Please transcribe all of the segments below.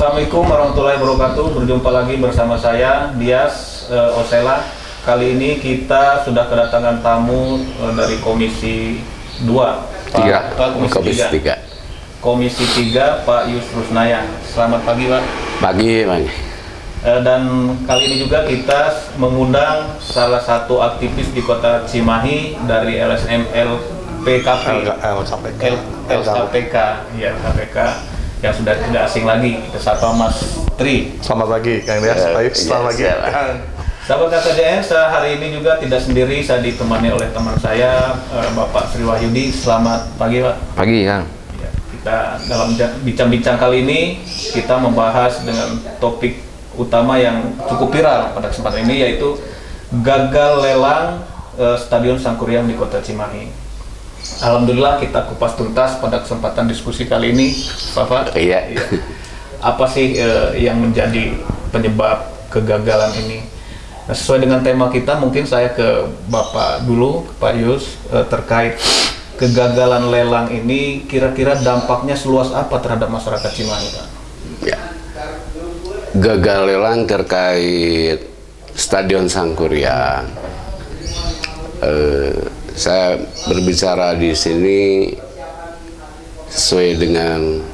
Assalamualaikum warahmatullahi wabarakatuh. Berjumpa lagi bersama saya Dias Osela. Kali ini kita sudah kedatangan tamu dari Komisi 2 Komisi 3 Komisi 3 Pak Yusrus Naya. Selamat pagi Pak. Pagi Bang. Dan kali ini juga kita mengundang salah satu aktivis di Kota Cimahi dari LSM LPKP LKPK ya, KPK yang sudah tidak asing lagi. Kita sapa Mas Tri. Selamat pagi Kang Dias. Baik, selamat pagi. Sahabat KKJN, hari ini juga tidak sendiri, saya ditemani oleh teman saya Bapak Sri Wahyudi. Selamat pagi Pak. Pagi ya. Kita dalam bincang-bincang kali ini kita membahas dengan topik utama yang cukup viral pada kesempatan ini, yaitu gagal lelang Stadion Sangkuriang di Kota Cimahi. Alhamdulillah kita kupas tuntas pada kesempatan diskusi kali ini, Bapak. Iya. Apa sih yang menjadi penyebab kegagalan ini? Nah, sesuai dengan tema kita, mungkin saya ke Bapak dulu, Pak Yus, terkait kegagalan lelang ini, kira-kira dampaknya seluas apa terhadap masyarakat Cimahi, Pak? Ya. Gagal lelang terkait Stadion Sangkuriang. Saya berbicara di sini sesuai dengan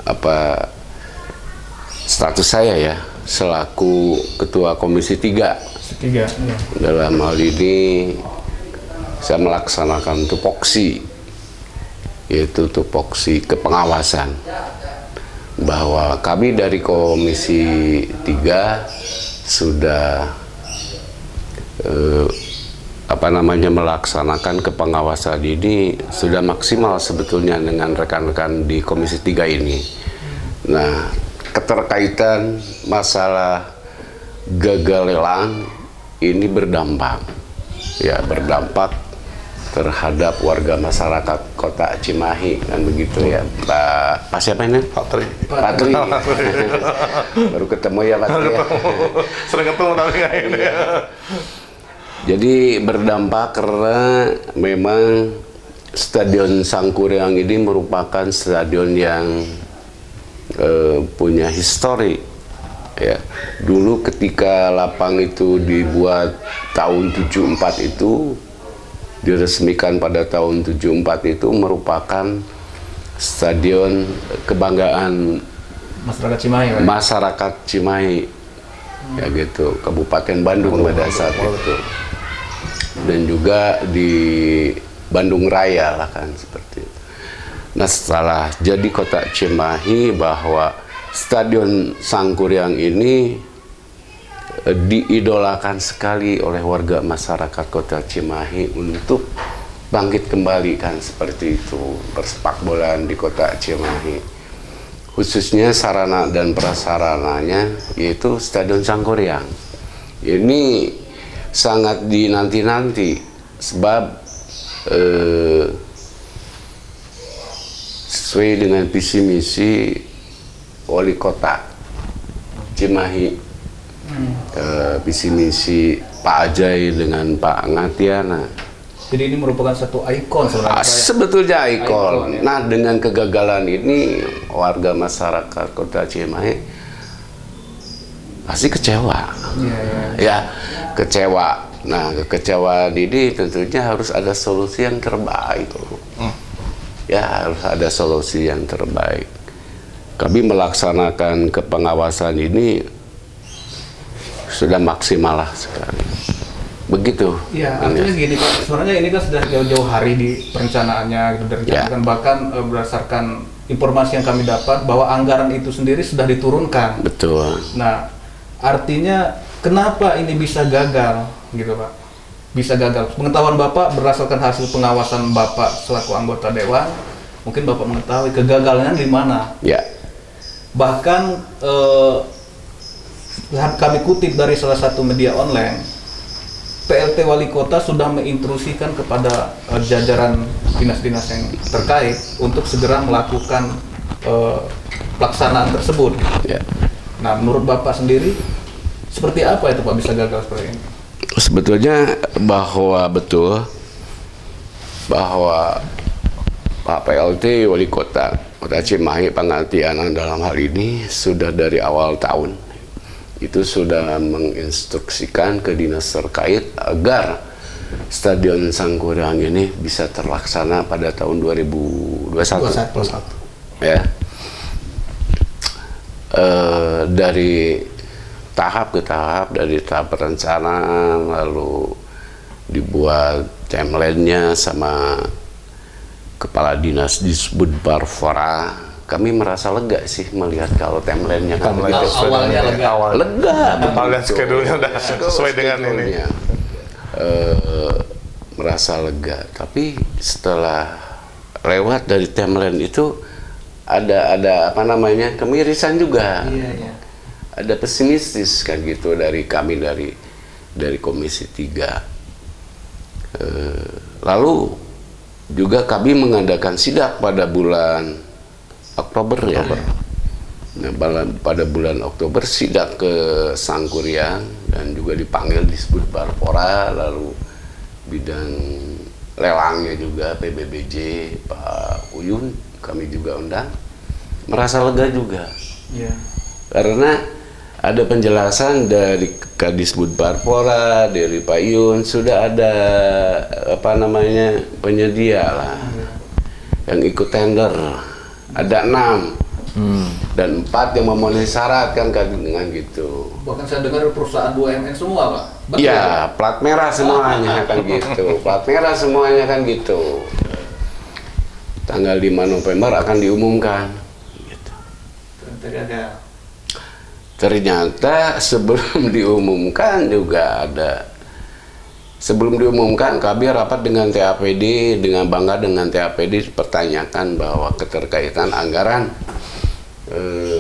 apa status saya ya, selaku Ketua Komisi 3. Ya. Dalam hal ini saya melaksanakan tupoksi, yaitu tupoksi kepengawasan, bahwa kami dari Komisi 3 sudah melaksanakan kepengawasan ini sudah maksimal sebetulnya dengan rekan-rekan di Komisi 3 ini. Nah, keterkaitan masalah gagal lelang ini berdampak terhadap warga masyarakat Kota Cimahi, kan begitu ya, Pak siapa ini? Pak Tri. Pak Tri. Baru ketemu ya Pak Tri. Sering ketemu tapi nggak ini. Jadi berdampak karena memang Stadion Sangkuriang ini merupakan stadion yang punya histori. Ya, dulu ketika lapang itu dibuat tahun 74 itu, diresmikan pada tahun 74 itu, merupakan stadion kebanggaan Masyarakat Cimahi, Pak. Masyarakat Cimahi, ya gitu, Kabupaten Bandung pada saat itu, dan juga di Bandung Raya lah kan seperti itu. Nah, setelah jadi Kota Cimahi, bahwa Stadion Sangkuriang ini diidolakan sekali oleh warga masyarakat Kota Cimahi untuk bangkit kembali kan seperti itu, bersepak bolaan di Kota Cimahi, khususnya sarana dan prasarananya yaitu Stadion Sangkuriang. Ini sangat dinanti-nanti sebab sesuai dengan visi misi Wali Kota Cimahi, visi misi Pak Ajai dengan Pak Ngatiana. Jadi ini merupakan satu ikon sebenarnya. Sebetulnya ikon. Ya. Nah, dengan kegagalan ini warga masyarakat Kota Cimahi pasti kecewa. Ya, kecewa. Nah, kekecewaan ini tentunya harus ada solusi yang terbaik. Ya, harus ada solusi yang terbaik. Kami melaksanakan kepengawasan ini sudah maksimal lah sekali. Begitu. Ya, artinya gini Pak, sebenarnya ini kan sudah jauh-jauh hari di perencanaannya gitu, direncanakan, bahkan berdasarkan informasi yang kami dapat bahwa anggaran itu sendiri sudah diturunkan. Betul. Nah, artinya kenapa ini bisa gagal gitu Pak? Bisa gagal. Pengetahuan Bapak berdasarkan hasil pengawasan Bapak selaku anggota Dewan, mungkin Bapak mengetahui kegagalannya di mana. Ya. Bahkan kami kutip dari salah satu media online, PLT Wali Kota sudah mengintrusikan kepada jajaran dinas-dinas yang terkait untuk segera melakukan pelaksanaan tersebut. Ya. Nah, menurut Bapak sendiri, seperti apa itu Pak bisa gagal seperti ini? Sebetulnya betul bahwa Pak PLT Wali Kota Cimahi Pangantianan dalam hal ini sudah dari awal tahun itu sudah menginstruksikan ke dinas terkait agar Stadion Sangkuriang ini bisa terlaksana pada tahun 2021. Ya. Dari tahap ke tahap, dari tahap perencanaan, lalu dibuat timeline-nya sama Kepala Dinas Disbudpar Fora. Kami merasa lega sih melihat kalau timeline-nya kan begitu. Awalnya lega. Lega. Lihat schedule-nya udah sesuai dengan ini. Merasa lega. Tapi setelah lewat dari timeline itu ada apa namanya kemirisan juga. Iya. Ada pesimistis kan gitu dari kami dari Komisi 3. Lalu juga kami mengadakan sidak pada bulan Oktober. Ya. Nah, pada bulan Oktober sidak ke Sangkuriang dan juga dipanggil Disbudpar Fora, lalu bidang lelangnya juga PBBJ Pak Uyun kami juga undang. Merasa lega juga. Iya. Karena ada penjelasan dari Kadisbudpar Fora, dari Pak Yun, sudah ada apa namanya penyedia lah yang ikut tender, ada 6 dan 4 yang memenuhi syarat kan dengan gitu. Bahkan saya dengar perusahaan BUMN semua, Pak. Betul. Iya, plat merah semuanya kan gitu, plat merah semuanya kan gitu. Tanggal 5 November akan diumumkan. Gitu. Ternyata sebelum diumumkan juga ada. Sebelum diumumkan kami rapat dengan TAPD, dengan bangga dengan TAPD dipertanyakan bahwa keterkaitan anggaran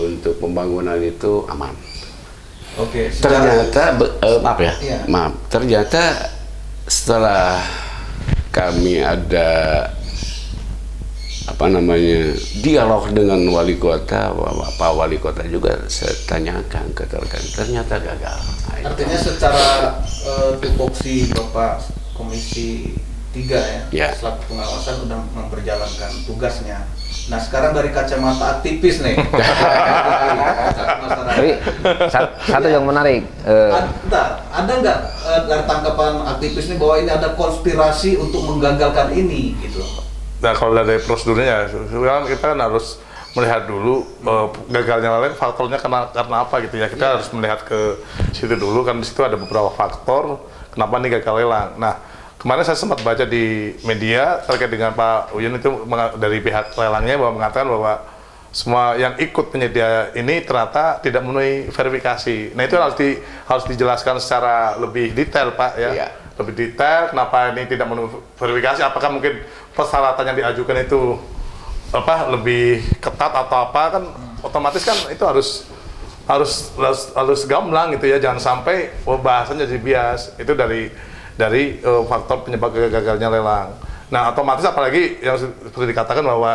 untuk pembangunan itu aman. Oke. Ternyata maaf ya, Iya. maaf. Ternyata setelah kami ada apa namanya dialog dengan wali kota, Pak Wali Kota juga saya tanyakan ternyata gagal. Artinya secara tupoksi Bapak Komisi 3 Ya. selaku pengawasan sudah memperjalankan tugasnya. Nah sekarang dari kacamata aktivis nih. Tapi satu yang menarik, Ada nggak dari tanggapan aktivis ini bahwa ini ada konspirasi untuk menggagalkan ini gitu? Nah kalau dari prosedurnya ya, kita kan harus melihat dulu gagalnya lain faktornya karena apa gitu ya. Kita harus melihat ke situ dulu kan, di situ ada beberapa faktor kenapa nih gagal lelang. Nah kemarin saya sempat baca di media terkait dengan Pak Uyun itu dari pihak lelangnya bahwa mengatakan bahwa semua yang ikut penyedia ini ternyata tidak memenuhi verifikasi. Nah itu harus dijelaskan secara lebih detail Pak ya. Iya. Lebih detail kenapa ini tidak memenuhi verifikasi, apakah mungkin persyaratan yang diajukan itu lebih ketat atau apa, kan otomatis kan itu harus gamblang gitu ya, jangan sampai bahasanya jadi bias. Itu dari faktor penyebab gagalnya lelang. Nah otomatis apalagi yang seperti dikatakan bahwa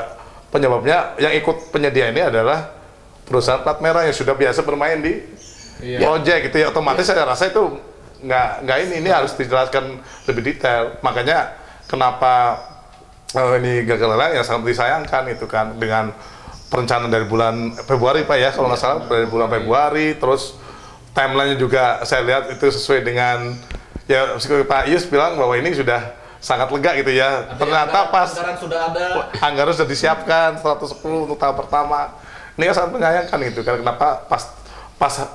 penyebabnya yang ikut penyedia ini adalah perusahaan plat merah yang sudah biasa bermain di proyek gitu ya, otomatis saya rasa itu nggak ini harus dijelaskan lebih detail. Makanya kenapa ini gagal lelang yang sangat disayangkan itu kan, dengan perencanaan dari bulan Februari Pak ya kalau nggak salah, dari bulan Februari, terus timelinenya juga saya lihat itu sesuai dengan ya Pak Yus bilang bahwa ini sudah sangat lega gitu ya. Ternyata pas anggaran sudah ada, anggaran sudah disiapkan 110 untuk tahap pertama. Ini kan sangat menyayangkan gitu kan, kenapa pas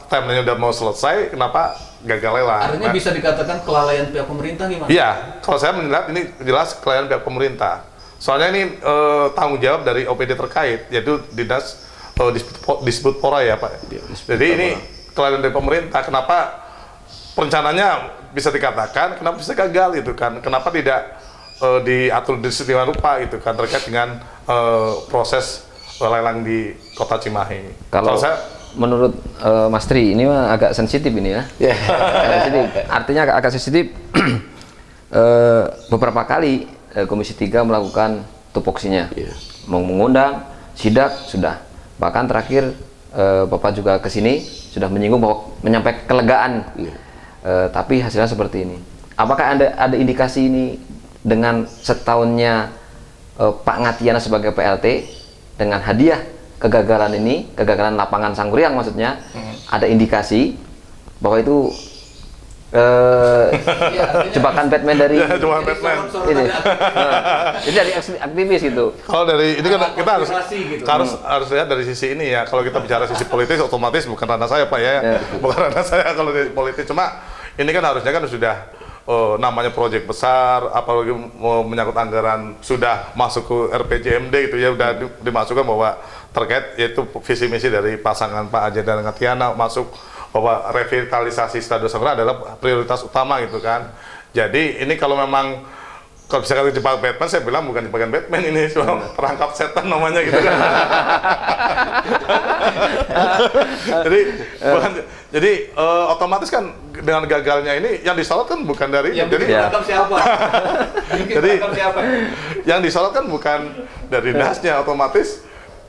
timelinenya udah mau selesai kenapa gagal lelang. artinya bisa dikatakan kelalaian pihak pemerintah gimana? Iya, kalau saya melihat ini jelas kelalaian pihak pemerintah. Soalnya ini tanggung jawab dari OPD terkait, yaitu Dinas Disbudpora ya Pak. Jadi ini kelalaian dari pemerintah. Kenapa perencanaannya bisa dikatakan, kenapa bisa gagal gitu kan? Kenapa tidak diatur di sedemikian rupa gitu kan terkait dengan proses lelang di Kota Cimahi. kalau saya menurut Mas Tri ini mah agak sensitif ini ya. Agak sensitif. Artinya agak sensitif. Beberapa kali Komisi 3 melakukan tupoksinya, mengundang sidak sudah. Bahkan terakhir Bapak juga ke sini sudah menyinggung bahwa menyampaikan kelegaan. Tapi hasilnya seperti ini. Apakah ada indikasi ini dengan setahunnya Pak Ngatiana sebagai PLT dengan hadiah kegagalan ini, kegagalan lapangan Sangkuriang maksudnya, ada indikasi bahwa itu jebakan Batman dari Ya, jebakan Batman. ini. Ini dari aktivis gitu. Kalau dari ini kan kita harus Gitu. harus lihat dari sisi ini ya. Kalau kita bicara sisi politis, otomatis bukan ranah saya Pak ya, bukan ranah saya kalau dari politis. Cuma ini kan harusnya kan sudah namanya proyek besar, apalagi menyangkut anggaran sudah masuk ke RPJMD itu ya, udah dimasukkan bahwa terkait yaitu visi misi dari pasangan Pak Ajay dan Ngatiana masuk bahwa revitalisasi Stadion Sangkuriang adalah prioritas utama gitu kan. Jadi ini kalau memang kalau bisa kata jebakan Batman, saya bilang bukan jebakan Batman ini, cuma perangkap setan namanya gitu kan. jadi otomatis kan dengan gagalnya ini yang disorot kan bukan dari Yang jadi ditangkap siapa? Jadi Siapa? yang disorot kan bukan dari dinasnya, otomatis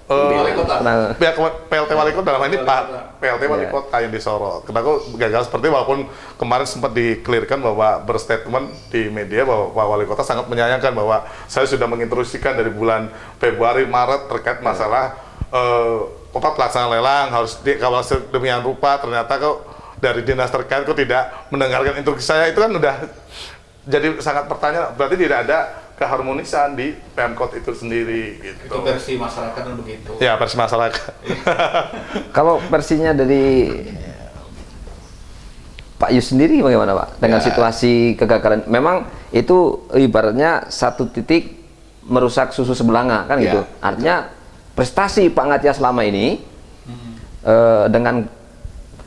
Wali kota. pihak PLT Wali Kota, dalam ini Pak PLT Wali Kota yang disorot. Kenapa gagal seperti walaupun kemarin sempat dikelirkan bahwa berstatement di media bahwa Pak Wali Kota sangat menyayangkan bahwa saya sudah menginstruksikan dari bulan Februari Maret terkait masalah pelaksanaan lelang harus dikawal sedemikian rupa, ternyata kok dari dinas terkait kok tidak mendengarkan instruksi saya. Itu kan udah jadi sangat pertanyaan, berarti tidak ada keharmonisan di Pemkot itu sendiri gitu. Itu versi masyarakat kan begitu. Ya, versi masyarakat. Kalau versinya dari Pak Yus sendiri bagaimana Pak? Dengan situasi kegagalan, memang itu ibaratnya satu titik merusak susu sebelanga kan gitu. Artinya prestasi Pak Ngatia selama ini dengan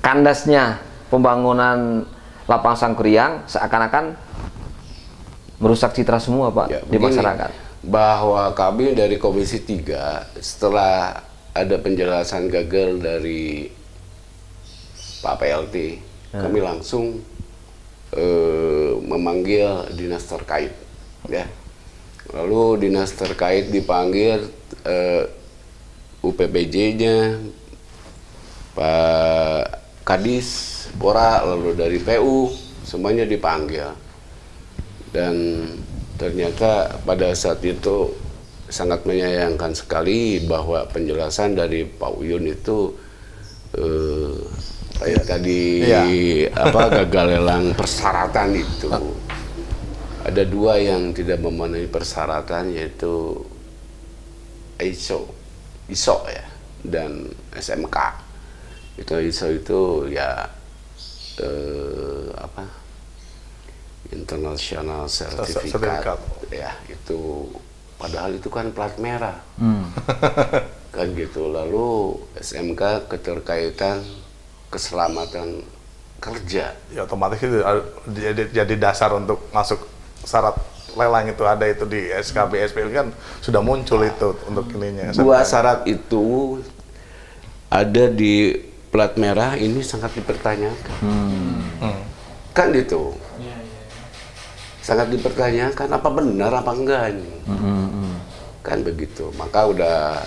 kandasnya pembangunan lapangan Sangkuriang seakan-akan merusak citra semua Pak di masyarakat. Bahwa kami dari Komisi 3 setelah ada penjelasan gagal dari Pak PLT, kami langsung memanggil dinas terkait, ya. Lalu dinas terkait dipanggil, UPPJ-nya, Pak Kadis, Pora, lalu dari PU, semuanya dipanggil. Dan ternyata pada saat itu sangat menyayangkan sekali bahwa penjelasan dari Pak Uyun itu kayak tadi gagal lelang persyaratan itu. Ada dua yang tidak memenuhi persyaratan, yaitu ISO ya, dan SMK. Itu ISO itu ya International Certificate, ya itu padahal itu kan plat merah, kan gitu. Lalu SMK keterkaitan keselamatan kerja. Ya otomatis itu jadi dasar untuk masuk syarat lelang itu ada itu di SKB SPL kan sudah muncul itu untuk ininya. Dua syarat itu ada di plat merah, ini sangat dipertanyakan, kan gitu. Sangat dipertanyakan apa benar apa enggak ini, kan begitu. Maka udah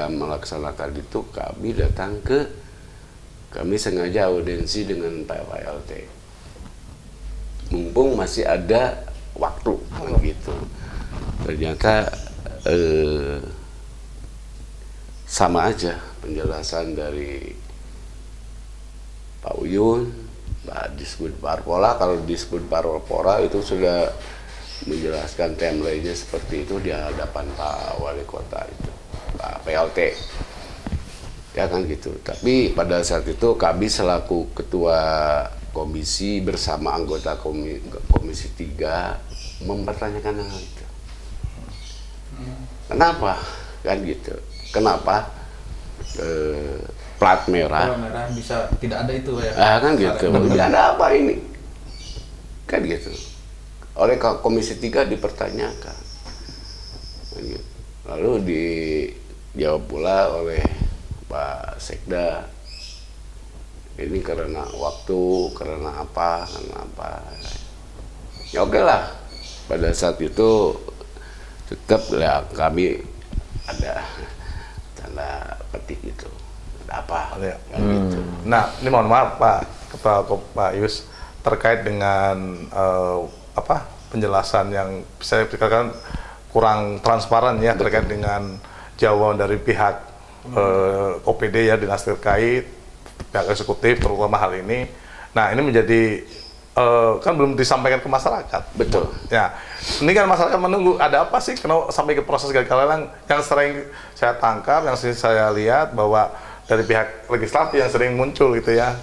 melaksanakan itu, kami sengaja audiensi dengan Pak PLT, mumpung masih ada waktu, kan gitu. Ternyata sama aja penjelasan dari Pak Uyun, Pak Disbud Parpora. Kalau Disbud Parpora itu sudah menjelaskan timeline-nya seperti itu di hadapan Pak Wali Kota itu, Pak PLT, ya kan gitu. Tapi pada saat itu kami selaku ketua komisi bersama anggota komisi 3 mempertanyakan hal itu. Kenapa? Kan gitu. Kenapa plat merah bisa tidak ada itu ya? Kan gitu. Ada apa ini? Kan gitu. Oleh Komisi 3 dipertanyakan. Lalu dijawab pula oleh Pak Sekda, ini karena waktu, karena apa. Ya oke lah. Pada saat itu tetap ya kami ada tanda petik itu. Apa? Gitu. Nah, ini mohon maaf Pak Yus, terkait dengan penjelasan yang saya pikirkan kurang transparan ya terkait dengan jawaban dari pihak OPD ya, dinas terkait, pihak eksekutif terutama hal ini. Nah ini menjadi kan belum disampaikan ke masyarakat. Betul. Ya, ini kan masyarakat menunggu ada apa sih kenapa sampai ke proses gagal lelang yang sering saya tangkap, yang sering saya lihat bahwa dari pihak legislatif yang sering muncul gitu ya,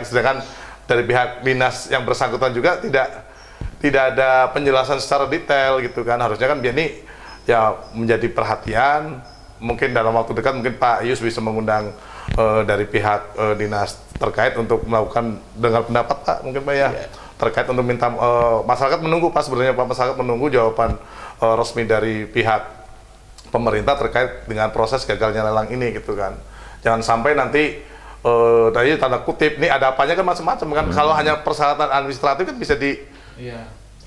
sedangkan dari pihak dinas yang bersangkutan juga tidak ada penjelasan secara detail gitu kan. Harusnya kan ini ya menjadi perhatian, mungkin dalam waktu dekat mungkin Pak Yus bisa mengundang dari pihak dinas terkait untuk melakukan dengar pendapat Pak, mungkin Pak ya, terkait untuk minta masyarakat menunggu Pak, sebenarnya Pak, masyarakat menunggu jawaban resmi dari pihak pemerintah terkait dengan proses gagalnya lelang ini gitu kan. Jangan sampai nanti tadi tanda kutip ini ada apanya kan macam-macam kan. Kalau hanya persyaratan administratif kan bisa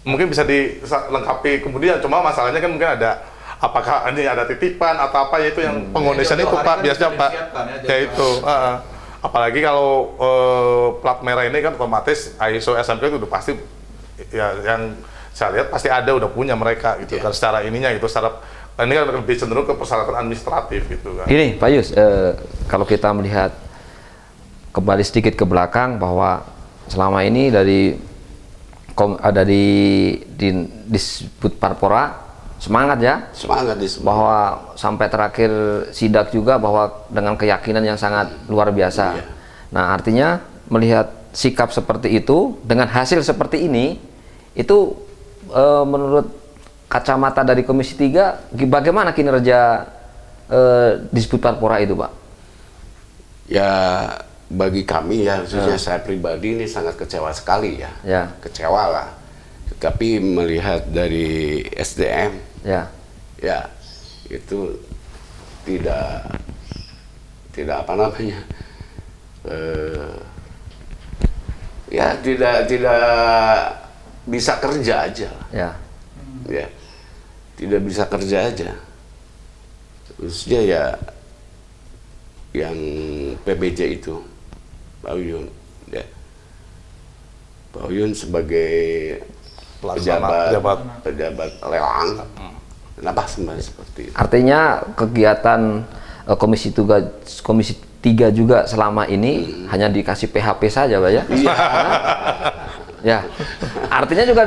mungkin bisa dilengkapi kemudian, cuma masalahnya kan mungkin ada apakah ini ada titipan atau apa ya, itu yang pengondesan itu Pak biasanya Pak ya itu. Apalagi kalau plat merah ini kan otomatis ISO SMP itu udah pasti ya, yang saya lihat pasti ada, udah punya mereka gitu kan secara ininya gitu, secara ini kan lebih cenderung ke persyaratan administratif gitu kan. Gini Pak Yus, kalau kita melihat kembali sedikit ke belakang bahwa selama ini ada di Disbud Parpora semangat bahwa sampai terakhir sidak juga bahwa dengan keyakinan yang sangat luar biasa. Nah artinya melihat sikap seperti itu dengan hasil seperti ini itu menurut kacamata dari Komisi 3 bagaimana kinerja Disbud Parpora itu Pak? Ya bagi kami ya, khususnya saya pribadi ini sangat kecewa sekali ya. Kecewa lah. Tapi melihat dari SDM ya itu tidak apa namanya ya tidak bisa kerja aja ya tidak bisa kerja aja, khususnya ya yang PBJ itu Pak Uyun sebagai pejabat lelang, kenapa seperti itu? Artinya kegiatan Komisi 3 juga selama ini hanya dikasih PHP saja, Pak ya? Ya, artinya juga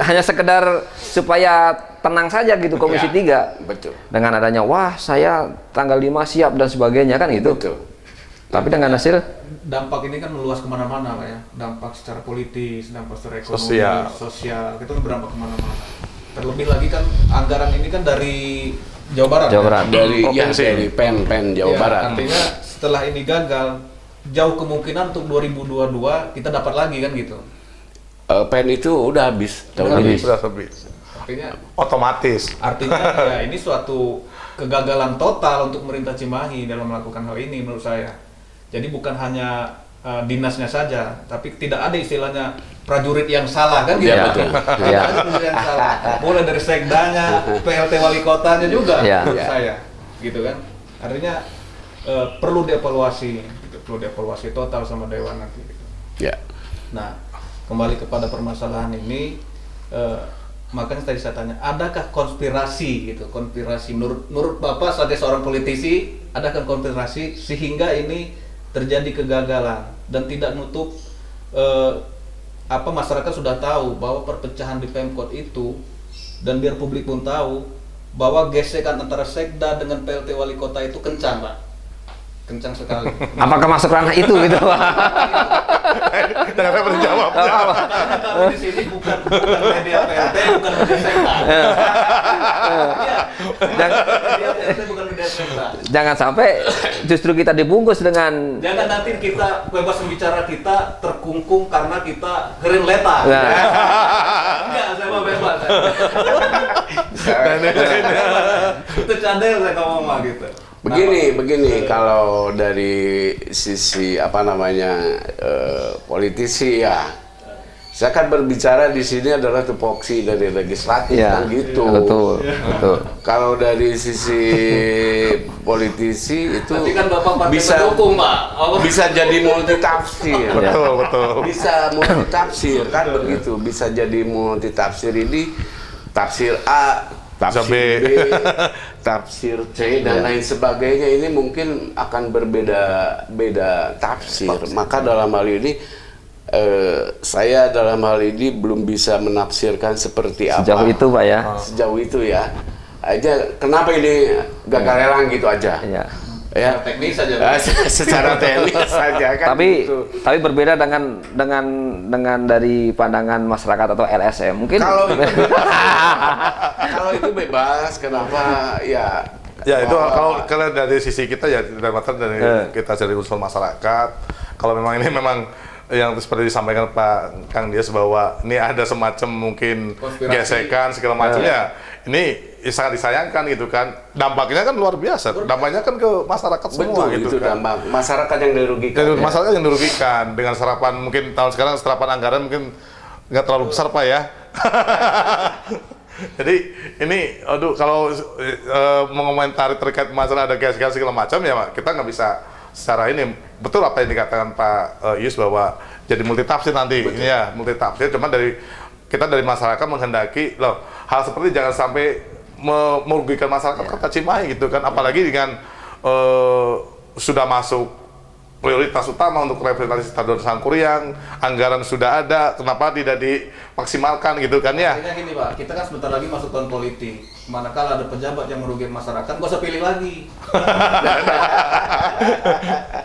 hanya sekedar supaya tenang saja gitu Komisi 3. Betul. Dengan adanya, wah saya tanggal 5 siap dan sebagainya kan gitu. Betul. Tapi dengan hasil dampak ini kan meluas kemana-mana Pak ya, dampak secara politis, dampak secara ekonomi, sosial, itu kan berdampak kemana-mana. Terlebih lagi kan anggaran ini kan dari Jawa Barat. Dari PEN Jawa Barat. Artinya setelah ini gagal, jauh kemungkinan untuk 2022 kita dapat lagi kan gitu. PEN itu udah habis, sudah habis. Artinya otomatis. Artinya ya ini suatu kegagalan total untuk pemerintah Cimahi dalam melakukan hal ini menurut saya. Jadi bukan hanya dinasnya saja, tapi tidak ada istilahnya prajurit yang salah kan gitu. Betul. Tidak ada prajurit yang salah. Mulai dari sekdanya, PLT wali kotanya juga menurut saya, gitu kan. Artinya perlu dievaluasi, gitu. Perlu dievaluasi total sama Dewan nanti. Gitu. Nah, kembali kepada permasalahan ini, makanya tadi saya tanya, adakah konspirasi gitu? Konspirasi menurut Bapak sebagai seorang politisi, adakah konspirasi sehingga ini terjadi kegagalan dan tidak nutup masyarakat sudah tahu bahwa perpecahan di Pemkot itu, dan biar publik pun tahu bahwa gesekan antara Sekda dengan PLT wali kota itu kencang, Pak. Kencang sekali. Apakah masuk ranah itu gitu, Pak? Jangan saya berjawab. Kalau di sini bukan media PLT, bukan media Sekda. Bukan media Sekda. Jangan sampai justru kita dibungkus dengan. Jangan nanti kita bebas berbicara, kita terkungkung karena kita keren leta. Enggak, saya mau bebas. Itu cadel saya ngomong gitu. Begini, kalau dari sisi politisi ya, saya kan berbicara di sini adalah tupoksi dari legislatif kan gitu. Betul. Kalau dari sisi politisi itu kan Bapak bisa mendukung, Pak. Bisa jadi multitafsir. Betul. Bisa multitafsir kan begitu. Bisa jadi multitafsir, ini tafsir A, tafsir B, tafsir C dan lain sebagainya ini mungkin akan berbeda tafsir. Maka dalam hal ini saya dalam hal ini belum bisa menafsirkan seperti apa. Sejauh itu Pak ya. Sejauh itu ya. Aja kenapa ini gagal lelang gitu aja. Iya. Ya, teknis saja. secara teknis saja kan. Tapi berbeda dengan dari pandangan masyarakat atau LSM. Mungkin Kalau itu kalau itu bebas, kenapa ya? Ya itu kalau dari sisi kita ya dari kita dari unsur masyarakat. Kalau memang ini memang yang seperti disampaikan Pak Kang Dias bahwa ini ada semacam mungkin gesekan segala macamnya. Ini sangat disayangkan gitu kan. Dampaknya kan luar biasa. Dampaknya kan ke masyarakat semua. Betul, gitu itu kan. dampak masyarakat yang dirugikan. Masyarakat yang dirugikan dengan serapan mungkin tahun sekarang serapan anggaran mungkin nggak terlalu besar Pak ya. Jadi ini, aduh kalau mengomentari terkait masalah ada gesekan segala macam ya Pak, kita nggak bisa secara ini. Betul apa yang dikatakan Pak Yus bahwa jadi multitafsir nanti. Ini ya multitafsir, cuman kita dari masyarakat menghendaki loh hal seperti jangan sampai merugikan masyarakat Kota Cimahi gitu kan, apalagi dengan sudah masuk prioritas utama untuk revitalisasi Stadion Sangkuriang, anggaran sudah ada, kenapa tidak dimaksimalkan gitu kan ya? Artinya gini Pak, kita kan sebentar lagi masuk tahun politik. Manakala ada pejabat yang merugikan masyarakat, nggak usah pilih lagi.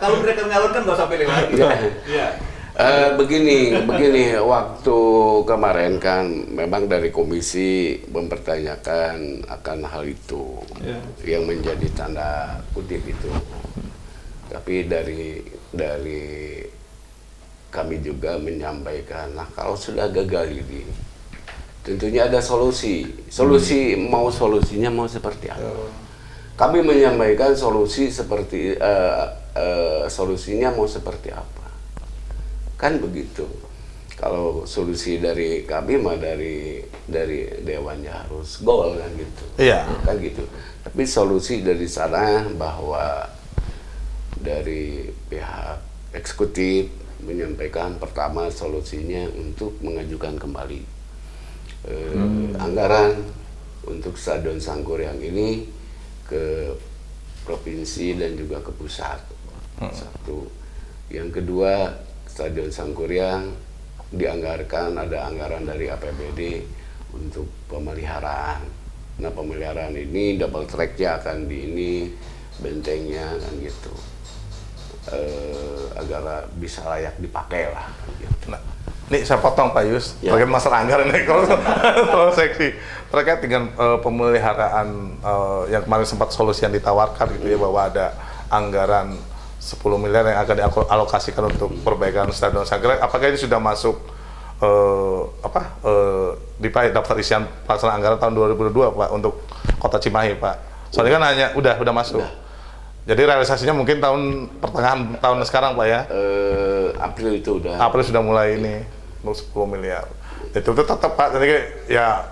Kalau mereka menyalurkan nggak usah pilih lagi. Iya. Begini, waktu kemarin kan memang dari komisi mempertanyakan akan hal itu, yang menjadi tanda kutip itu. Tapi dari kami juga menyampaikan, nah kalau sudah gagal ini, tentunya ada solusi. Solusinya mau seperti apa? Kami menyampaikan solusinya mau seperti apa? Kan begitu. Kalau solusi dari kami mah dari dewannya harus gol kan gitu. Iya. Kan gitu. Tapi solusi dari sana bahwa dari pihak eksekutif menyampaikan pertama solusinya untuk mengajukan kembali anggaran untuk Stadion Sangkuriang ini ke provinsi dan juga ke pusat. Satu. Yang kedua, Stadion Sangkuriang dianggarkan ada anggaran dari APBD untuk pemeliharaan. Nah, pemeliharaan ini double track-nya akan bentengnya kan gitu. Agar bisa layak dipakai lah. Gitu. Nah, ini saya potong Pak Yus, terkait masalah anggaran ini kalau seksi terkait dengan pemeliharaan yang kemarin sempat solusi yang ditawarkan gitu ya, bahwa ada anggaran 10 miliar yang akan dialokasikan untuk perbaikan Stadion Sangkuriang. Apakah ini sudah masuk di daftar isian pelaksanaan anggaran tahun 2022 Pak untuk Kota Cimahi Pak? Soalnya kan udah masuk. Jadi realisasinya mungkin pertengahan tahun sekarang Pak ya? April itu udah. April sudah mulai ini untuk 10 miliar. Itu tetap Pak, jadi ya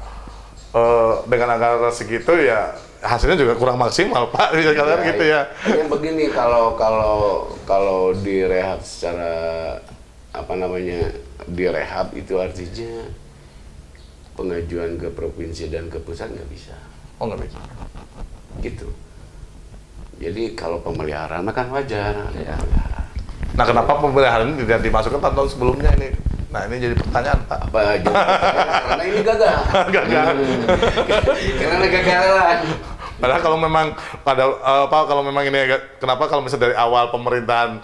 dengan anggaran segitu ya hasilnya juga kurang maksimal Pak, bisa katakan gitu ya. Yang begini, kalau direhab secara direhab itu artinya pengajuan ke provinsi dan ke pusat nggak bisa. Oh nggak bisa. Gitu. Jadi kalau pemeliharaan kan wajar. Ya. Nah, kenapa pemeliharaan ini tidak dimasukkan tahun sebelumnya ini? Nah, ini jadi pertanyaan Pak. Karena ini gagal. Karena kegagalan. Padahal kalau memang kalau memang ini kenapa kalau misalnya dari awal pemerintahan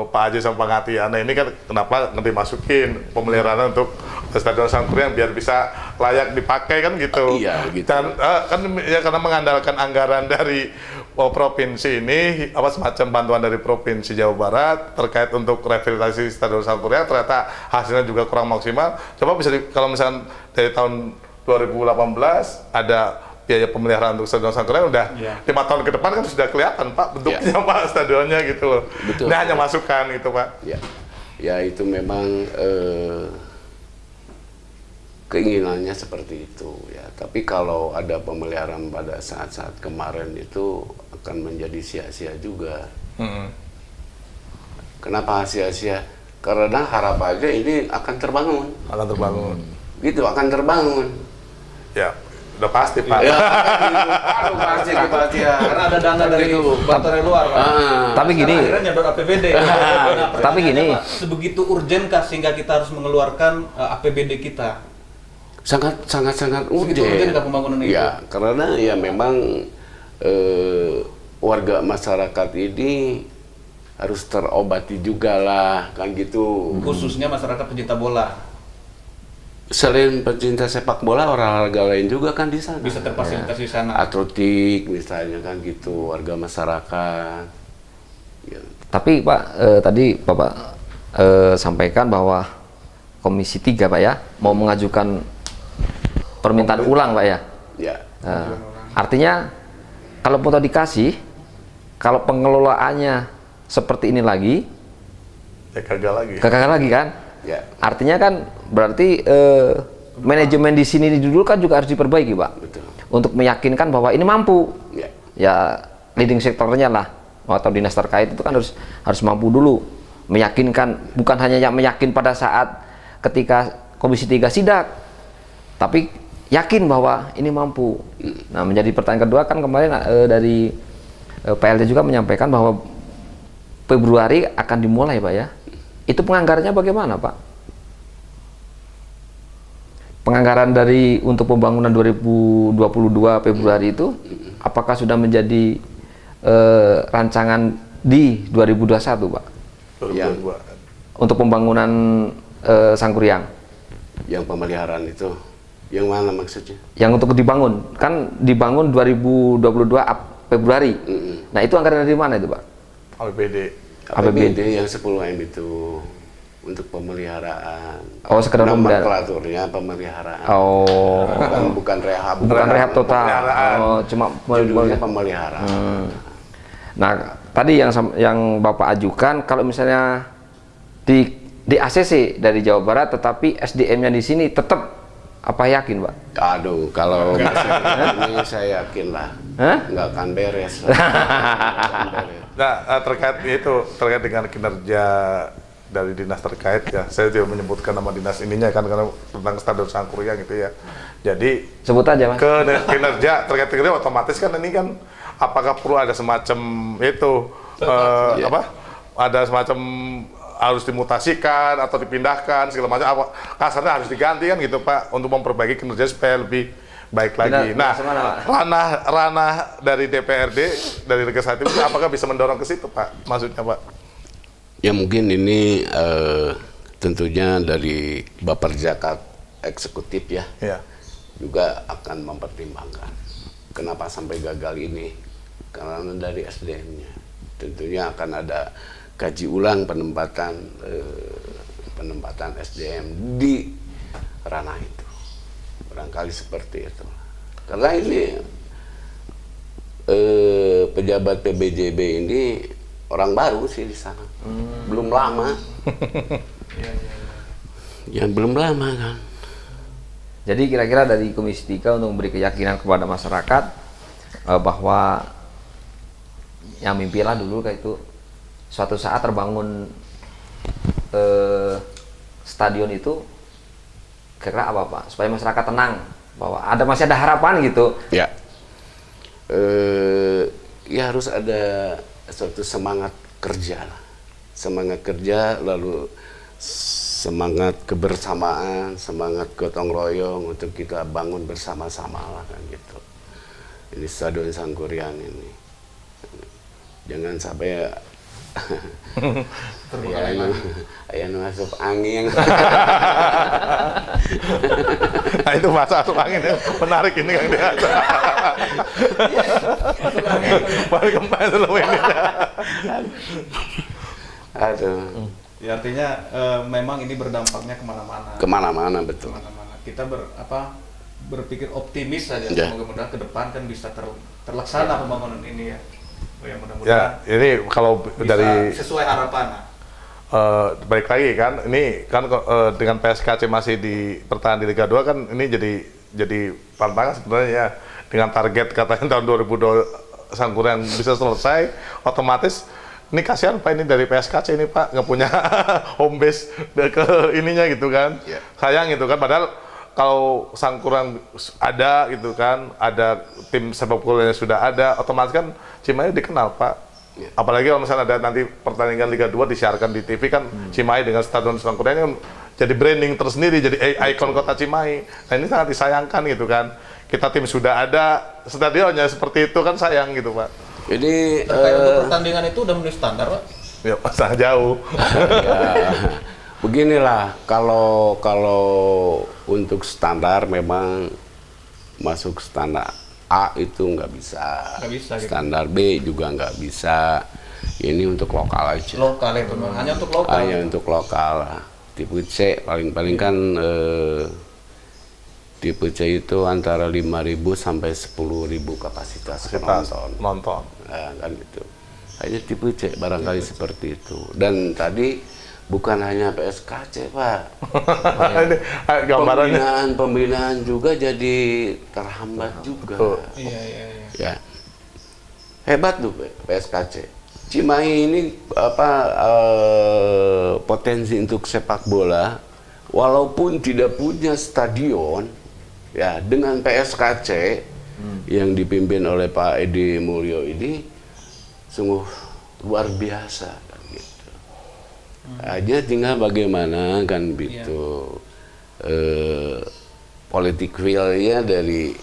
Pak Haji sama Pak Ngati, nah ini kan kenapa nggak dimasukin pemeliharaan untuk Stadion Sangkuriang biar bisa layak dipakai kan gitu. Iya, gitu. Kan ya karena mengandalkan anggaran dari provinsi ini, semacam bantuan dari Provinsi Jawa Barat terkait untuk revitalisasi Stadion Sangkuriang, ternyata hasilnya juga kurang maksimal. Coba bisa kalau misalkan dari tahun 2018 ada biaya pemeliharaan untuk Stadion Sangkuriang udah 5 tahun ke depan kan sudah kelihatan Pak bentuknya Pak stadionnya gitu loh. Betul. Ini hanya masukan gitu Pak. Ya itu memang keinginannya seperti itu ya. Tapi kalau ada pemeliharaan pada saat-saat kemarin itu akan menjadi sia-sia juga. Kenapa sia-sia? Karena harapannya ini akan terbangun. Akan terbangun. Gitu, akan terbangun. Ya. Udah pasti Pak. Ya, aduh, pasti kepastian. Karena ada dana dari baterai luar, Pak. Tapi gini, Akhirnya nyedot APBD. Tapi gini. Pak, sebegitu urgenkah sehingga kita harus mengeluarkan APBD kita? sangat Segitu urgen kah pembangunan itu? Ya, karena ya memang warga masyarakat ini harus terobati juga lah, kan gitu. Khususnya masyarakat pecinta bola. Selain pecinta sepak bola, olahraga lain juga kan di sana. Bisa terfasilitasi di sana. Atletik misalnya kan gitu, warga masyarakat. Ya. tapi Pak, tadi Bapak sampaikan bahwa Komisi 3 Pak ya, mau mengajukan permintaan ulang Pak ya. Ya. Artinya, kalau foto dikasih, kalau pengelolaannya seperti ini lagi, Ya gagal lagi kan? Ya. Artinya kan berarti manajemen di sini dulu kan juga harus diperbaiki Pak. Betul. Untuk meyakinkan bahwa ini mampu. Ya. Ya leading sektornya lah atau dinas terkait itu kan harus mampu dulu meyakinkan, bukan hanya yang meyakin pada saat ketika Komisi 3 sidak, tapi yakin bahwa ini mampu. Nah, menjadi pertanyaan kedua kan kemarin dari PLT juga menyampaikan bahwa Februari akan dimulai Pak ya. Itu penganggarannya bagaimana Pak? Penganggaran dari untuk pembangunan 2022 Februari itu apakah sudah menjadi rancangan di 2021 Pak? Ya. Untuk pembangunan Sangkuriang? Yang pemeliharaan itu, yang mana maksudnya? Yang untuk dibangun, kan dibangun 2022 Februari. Nah itu anggaran dari mana itu Pak? APBD yang 10M itu untuk pemeliharaan. Oh, sekedar nomenklaturnya pemeliharaan. Oh, bukan rehab. bukan rehab total. Oh, cuma Judulnya pemeliharaan. Nah, tadi yang Bapak ajukan kalau misalnya di ACC dari Jawa Barat, tetapi SDM-nya di sini tetap apa yakin, Pak? Aduh, kalau ini saya yakin lah, nggak akan beres. Nah, terkait dengan kinerja dari dinas terkait ya, saya tidak menyebutkan nama dinas ininya kan karena tentang Stadion Sangkuriang gitu ya. Jadi sebut aja Mas. Kinerja terkait kinerja otomatis kan ini kan apakah perlu ada semacam itu ada semacam harus dimutasikan atau dipindahkan segala macam apa kasarnya harus diganti kan gitu Pak untuk memperbaiki kinerja supaya lebih baik lagi. Nah, ranah dari DPRD dari legislatif apakah bisa mendorong ke situ Pak? Maksudnya Pak? Ya mungkin ini tentunya dari Baperjakat eksekutif ya, juga akan mempertimbangkan kenapa sampai gagal ini karena dari SDM-nya. Tentunya akan ada kaji ulang penempatan SDM di ranah itu, barangkali seperti itu. Karena ini pejabat PBJB ini orang baru sih di sana, belum lama. Ya belum lama kan. Jadi kira-kira dari Komisi 3 untuk memberi keyakinan kepada masyarakat bahwa yang mimpilah dulu kayak itu suatu saat terbangun stadion itu, kira-kira apa Pak? Supaya masyarakat tenang bahwa masih ada harapan gitu. Ya, ya harus ada suatu semangat kerja lah, semangat kerja, lalu semangat kebersamaan, semangat gotong royong untuk kita bangun bersama-sama lah kan gitu. Ini Stadion Sangkuriang ini, jangan sampai ayah masuk angin. Nah itu masuk angin menarik ini Kang Dia. Balik kembali dulu ini. Aduh. Ya artinya memang ini berdampaknya kemana-mana. Kemana-mana betul. Kemana-mana. Kita berpikir optimis saja. Ya. Mudah-mudahan ke depan kan bisa terlaksana pembangunan ini ya. Ya mudah-mudahan. Ya ini kalau bisa dari sesuai harapan. balik lagi kan ini kan dengan PSKC masih bertahan di Liga 2 kan ini jadi tantangan sebenarnya ya, dengan target katanya tahun 2020 Sangkuriang bisa selesai, otomatis ini kasihan Pak ini dari PSKC ini Pak nggak punya home base ke ininya gitu kan. Sayang gitu kan, padahal kalau Sangkuran ada gitu kan, ada tim sepak bolanya sudah ada, otomatis kan Cimahi dikenal Pak. Apalagi kalau misalnya ada nanti pertandingan Liga 2 disiarkan di TV kan, Cimahi dengan Stadion Sangkuran kan jadi branding tersendiri, jadi ikon kota Cimahi. Nah ini sangat disayangkan gitu kan. Kita tim sudah ada, stadionnya seperti itu kan sayang gitu Pak. Jadi Terkait untuk pertandingan itu udah memenuhi standar, Pak? Ya sangat jauh. ya, beginilah, kalau untuk standar memang masuk standar A itu nggak bisa, Nggak bisa, gitu. Standar B juga nggak bisa. Ini untuk lokal aja. Lokal itu, hanya untuk lokal. Hanya untuk lokal. Tipe C paling-paling kan tipe C itu antara 5.000 sampai 10.000 kapasitas nonton. Nah, kan itu. Hanya tipe C barangkali seperti itu. Dan tadi bukan hanya PSKC Pak. Ini gambarannya. Pembinaan juga jadi terhambat juga. Iya. Ya. Hebat tuh PSKC. Cimahi ini potensi untuk sepak bola walaupun tidak punya stadion ya, dengan PSKC yang dipimpin oleh Pak Edi Mulyo ini sungguh luar biasa kan gitu. Hanya tinggal bagaimana kan gitu politik will-nya dari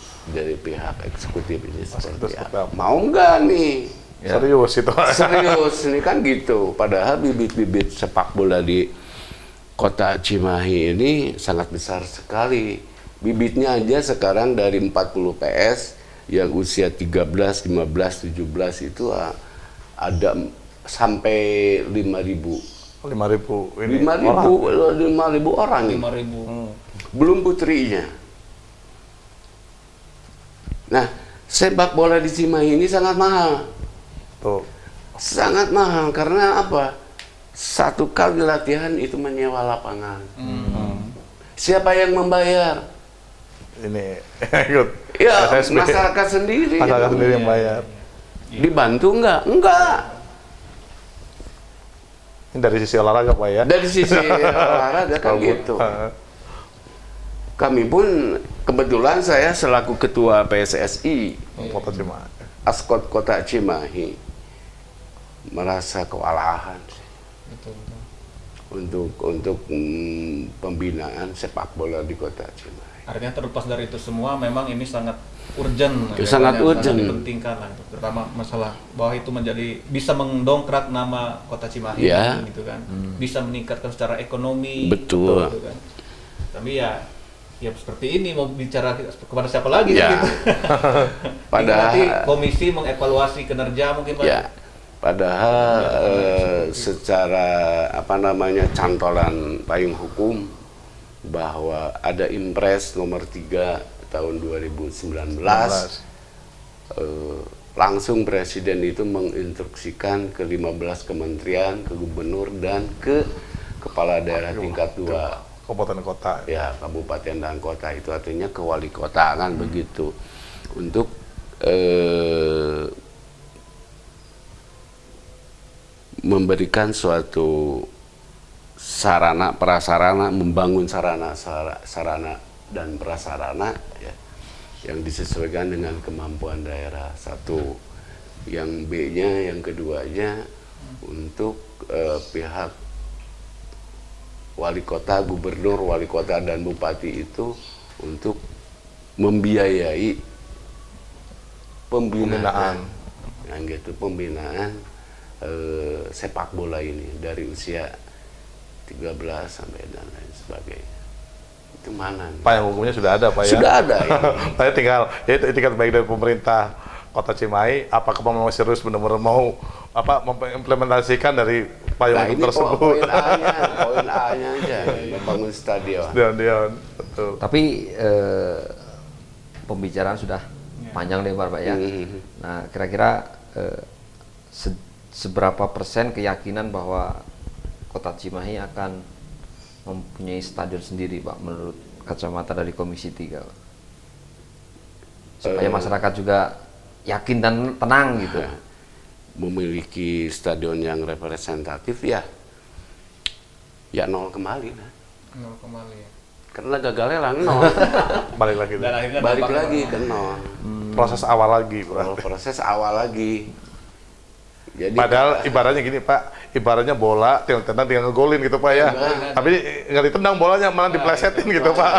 pihak eksekutif ini seperti apa. Mau nggak nih? Ya. Serius itu. Serius ini kan gitu. Padahal bibit-bibit sepak bola di kota Cimahi ini sangat besar sekali. Bibitnya aja sekarang dari 40 PS yang usia 13, 15, 17 itu ada sampai 5.000. 5.000 ini 5.000 orang ini. 5.000. Belum putrinya. Nah, sepak bola di Cimahi ini sangat mahal. tuh. Sangat mahal karena apa? Satu kali latihan itu menyewa lapangan. Siapa yang membayar? Ini ikut. Ya, SSB. masyarakat sendiri. Masyarakat gitu. sendiri yang bayar. Dibantu nggak? Enggak. Ini dari sisi olahraga Pak ya. Dari sisi olahraga kan gitu. Kami pun kebetulan saya selaku ketua PSSI Kota Cimahi. Askot Kota Cimahi merasa kewalahan untuk pembinaan sepak bola di Kota Cimahi. Artinya terlepas dari itu semua, memang ini sangat urgent. Sangat urgent. Dipentingkan lah, terutama masalah bahwa itu menjadi bisa mendongkrak nama Kota Cimahi, Ya. gitu kan, bisa meningkatkan secara ekonomi. Betul. Gitu kan. Tapi ya seperti ini mau bicara kepada siapa lagi Ya. gitu. Padahal Nanti komisi mengevaluasi kinerja mungkin Pak. ya, padahal secara cantolan payung hukum bahwa ada Impres nomor 3 tahun 2019 langsung Presiden itu menginstruksikan ke 15 kementerian, ke gubernur dan ke kepala daerah tingkat 2 Kabupaten kota. ya, kabupaten dan kota, itu artinya ke wali kota kan begitu, untuk memberikan suatu sarana prasarana, membangun sarana dan prasarana ya, yang disesuaikan dengan kemampuan daerah. Satu, yang B-nya, yang keduanya untuk pihak wali kota, gubernur, wali kota dan bupati itu untuk membiayai pembinaan. Yang gitu, pembinaan sepak bola ini dari usia 13 sampai dan lain sebagainya. Itu mana? Payung hukumnya sudah ada Pak ya. Sudah ada. Ya. Saya tinggal etikat baik dari pemerintah Kota Cimahi, apakah memang serius benar-benar mau mengimplementasikan dari payung hukum tersebut? Poin A-nya aja, membangun stadion. Stadion, betul. Tapi pembicaraan sudah panjang lebar Pak ya. Nah, kira-kira seberapa persen keyakinan bahwa Kota Cimahi akan mempunyai stadion sendiri Pak, menurut kacamata dari Komisi 3 Pak? Supaya masyarakat juga yakin dan tenang gitu. Memiliki stadion yang representatif ya 0 kembali. 0 kembali ya. Karena gagal lelang nol. Balik lagi. Dan akhirnya Balik dampaknya lagi ke nol. Proses awal lagi, Oh, berarti. proses awal lagi. Jadi Padahal ibaratnya gini Pak, ibaratnya bola tinggal tendang tinggal ngegolin gitu Pak ya. Tapi nggak ditendang bolanya malah diplesetin gitu Pak.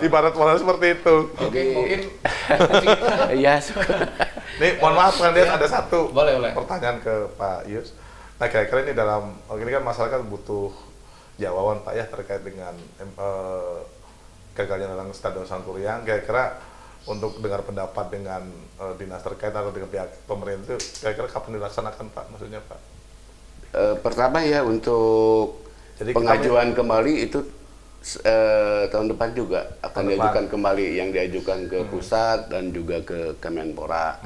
Ibarat bola seperti itu. mungkin ya suka. Nih mohon maaf kan dia ada satu Boleh. pertanyaan ke Pak Yus. Nah kira-kira ini ini kan masyarakat butuh jawaban Pak ya terkait dengan gagalnya lelang Stadion Sangkuriang. Kira-kira untuk dengar pendapat dengan dinas terkait atau dengan pihak pemerintah itu kira-kira kapan dilaksanakan Pak? Maksudnya Pak? Pertama ya untuk Jadi pengajuan kembali itu tahun depan juga akan Tahun diajukan kembali yang diajukan ke pusat dan juga ke Kemenpora.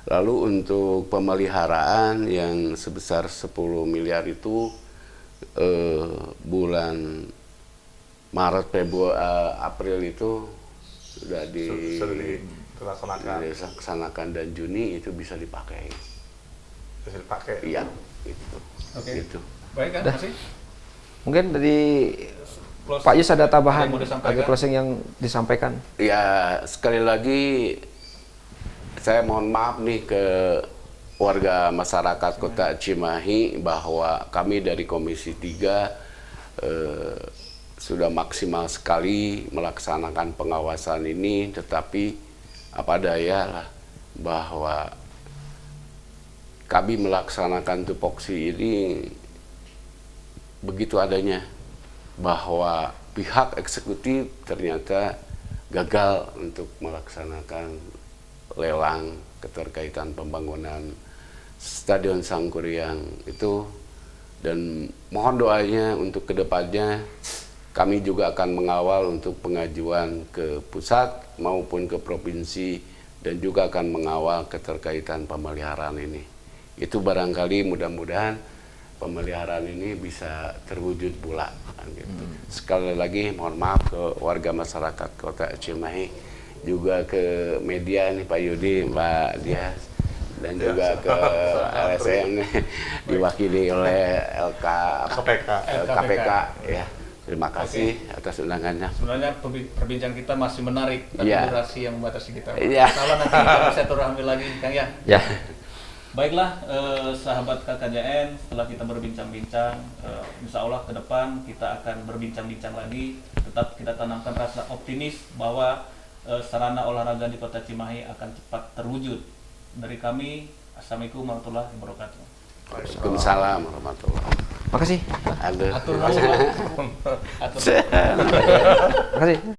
Lalu untuk pemeliharaan yang sebesar 10 miliar itu bulan Maret, Februari, April itu sudah dilaksanakan dan Juni itu bisa dipakai. Bisa dipakai. Iya, gitu. Oke. Gitu. baik kan Dah. masih Mungkin dari Close. Pak Yus ada tambahan Ada yang mau disampaikan? bagi closing yang disampaikan. Ya, sekali lagi saya mohon maaf nih ke warga masyarakat Kota Cimahi bahwa kami dari Komisi 3 sudah maksimal sekali melaksanakan pengawasan ini, tetapi apa daya lah bahwa kami melaksanakan tupoksi ini begitu adanya, bahwa pihak eksekutif ternyata gagal untuk melaksanakan lelang keterkaitan pembangunan Stadion Sangkuriang itu, dan mohon doanya untuk kedepannya kami juga akan mengawal untuk pengajuan ke pusat maupun ke provinsi dan juga akan mengawal keterkaitan pemeliharaan ini. Itu barangkali mudah-mudahan pemeliharaan ini bisa terwujud pula. Gitu. Sekali lagi mohon maaf ke warga masyarakat Kota Cimahi, juga ke media nih Pak Yudi, Mbak Dias, dan juga ke LSM nih, diwakili oleh KPK ya. Terima kasih atas undangannya. Sebenarnya perbincangan kita masih menarik, tapi Iya. durasi yang membatasi kita. Iya. Kalau nanti kita bisa turun lagi, Kang ya. Ya. Baiklah, sahabat KKJN, setelah kita berbincang-bincang, insya Allah ke depan kita akan berbincang-bincang lagi. Tetap kita tanamkan rasa optimis bahwa sarana olahraga di Kota Cimahi akan cepat terwujud. Dari kami, Assalamualaikum warahmatullahi wabarakatuh. Waalaikumsalam warahmatullahi wabarakatuh. Makasih. Aduh. Atur nuhun. Atur. Makasih.